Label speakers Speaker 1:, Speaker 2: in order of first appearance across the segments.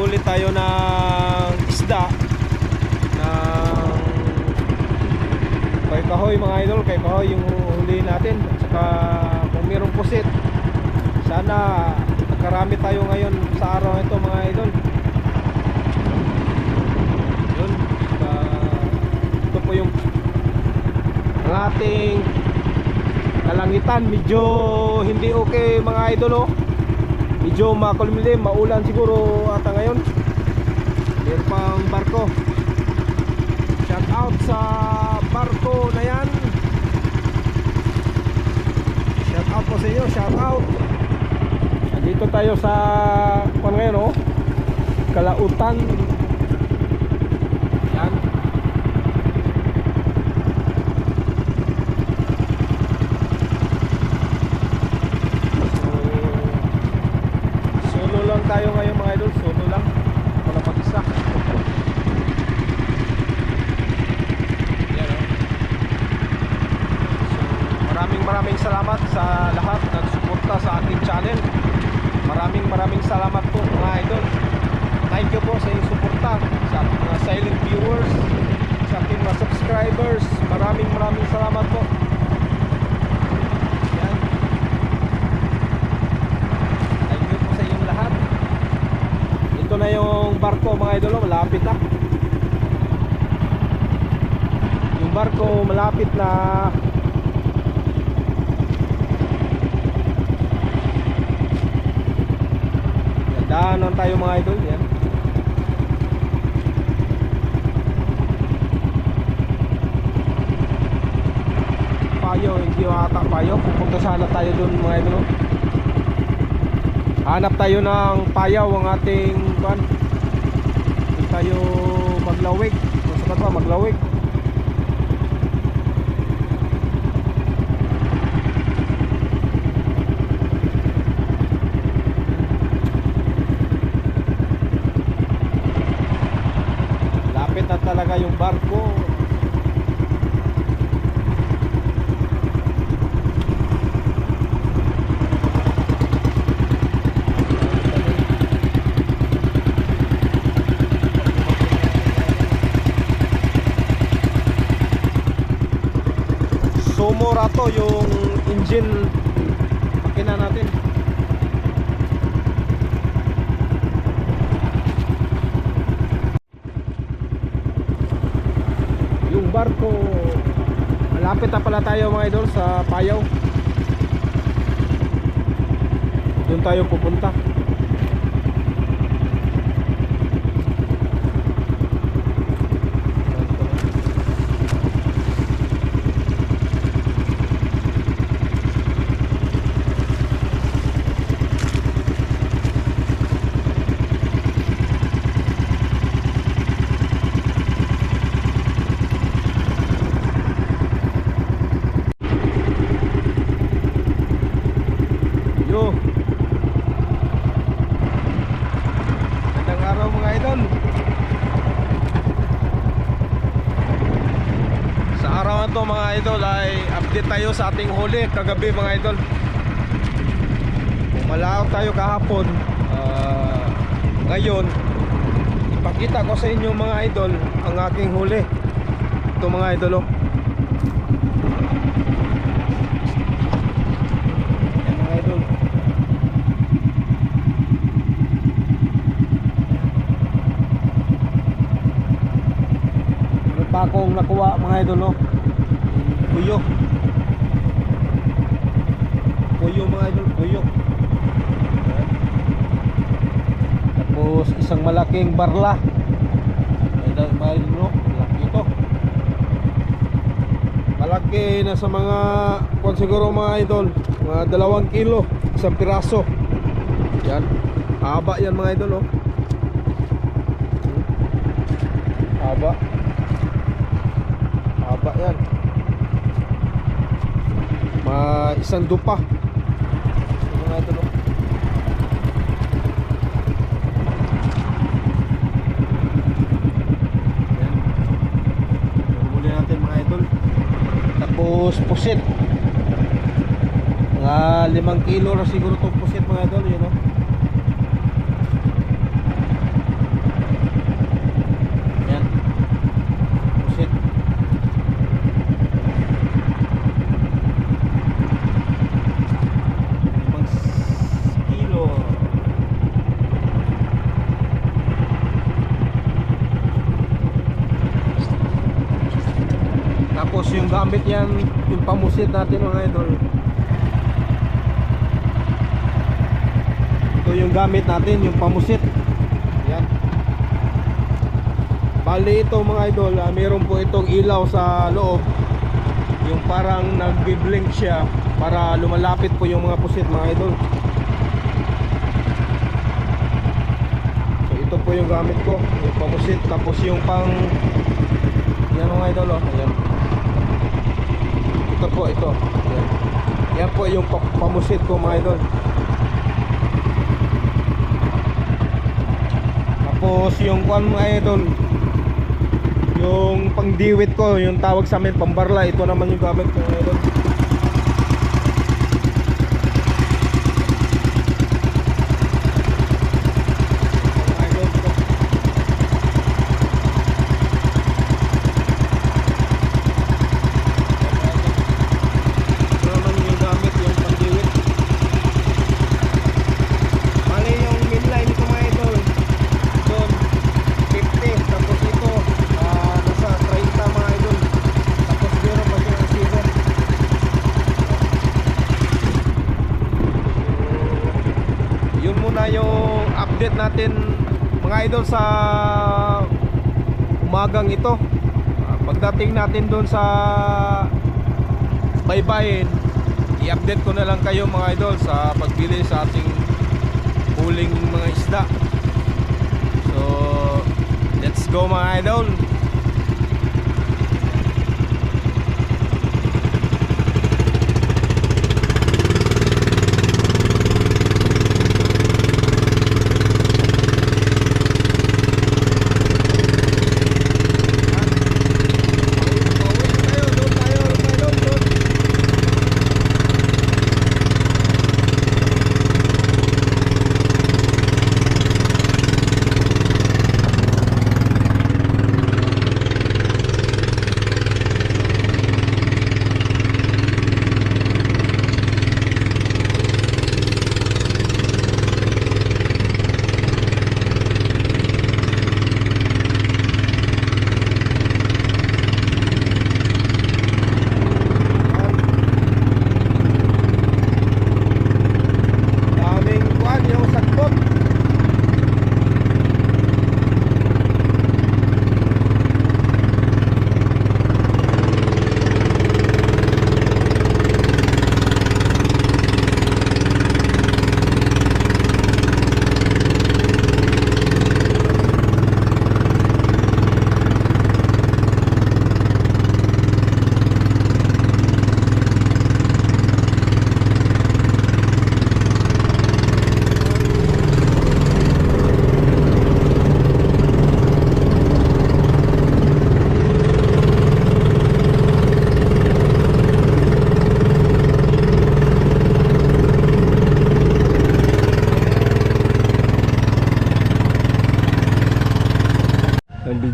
Speaker 1: manghuli tayo ng isda ng kay kahoy mga idol. Kay kahoy yung huli natin. At saka kung mayroong pusit, sana magkarami tayo ngayon sa araw ito mga idol. Yun, ito po yung ang ating kalangitan. Medyo hindi okay mga idol, oh. Medyo makulimlim, maulan siguro ata ngayon. Meron pang barko. Shout out sa barko na yan. Shout out po sa inyo, shout out. Nandito tayo sa kung ngayon, oh, Kalautan. Yan. Solo lang tayo ngayon mga idol, solo lang. Wala mag-isa. Yan, oh. So, maraming salamat sa lahat nagsuporta sa ating channel. Maraming salamat po mga idol. Thank you po sa inyong suporta, sa ating mga silent viewers, sa ating mga subscribers. Maraming salamat po. Yan. Thank you po sa inyong lahat. Ito na yung barko mga idol, malapit na. Yung barko malapit na. Daanan tayo mga idol. Yan. Payo, hindi ata payo. Pupunta sana tayo dun mga idol. Hanap tayo ng payaw ang ating kan. Hindi tayo maglawig. Masakit pa maglawig. Na talaga yung barko. Sumurato yung engine makina natin. Barko, malapit na pala tayo mga idol sa Payaw. Doon tayo pupunta. Magandang araw mga idol. Sa araw na to mga idol ay update tayo sa ating huli kagabi mga idol. Umalaw tayo kahapon. Ngayon ipakita ko sa inyo mga idol ang aking huli. Ito mga idol, oh. Yan mga idol. Pa akong nakuha mga idol, no? Kuyo mga idol, kuyo. Tapos isang malaking barla. Mga idol, no? Malaki ito. Malaki na sa mga kung siguro mga idol, mga 2 kilo isang piraso. Yan, haba yan mga idol, no? Haba yan. Isang dupa. Mga ito, no? Yan. Huli natin mga idol. Tapos pusit. Mga 5 kilo na siguro itong pusit mga idol. Yun, no? Tapos yung gamit yan, yung pamusit natin mga idol. Ito yung gamit natin, yung pamusit. Yan. Bali ito mga idol, mayroon po itong ilaw sa loob. Yung parang nagbi-blink siya para lumalapit po yung mga pusit mga idol. So ito po yung gamit ko, yung pamusit. Tapos yung pang, yan mga idol, oh. Ayan. Ito po, ito. Ayan. Yan po yung pamusit ko mga idol. Tapos yung kwan mga idol, yung pangdiwit ko, yung tawag sa amin pambarla, ito naman yung gamit ko mga idol. Yung update natin mga idol sa umagang ito. Pagdating natin doon sa baybayin, i-update ko na lang kayo mga idol sa pagbili sa ating huling mga isda. So let's go mga idol.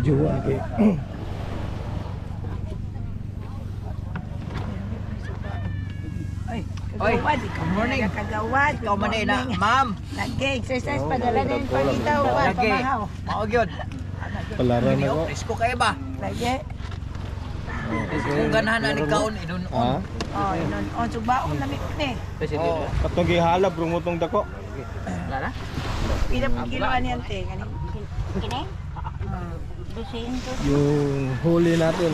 Speaker 1: Video okay.
Speaker 2: Kagawad, good morning. Kagawad,
Speaker 3: Ikaw man eh na, ma'am.
Speaker 2: Nag-exercise pa dala din pagitaw pa
Speaker 3: Lagi.
Speaker 2: pamahaw.
Speaker 3: Maog yun.
Speaker 1: Palaran ako.
Speaker 3: Presko kayo ba?
Speaker 2: Lagi.
Speaker 3: Kung ganahan na ni kaon, idun
Speaker 1: Ha?
Speaker 3: on.
Speaker 2: Oh, inon on sugbaon lami ni.
Speaker 3: Oo.
Speaker 1: Katong gihalab rumutong dako.
Speaker 3: Lala?
Speaker 2: Pila po kilo aniyan te, kani. Kini? 200.
Speaker 1: Yung huli natin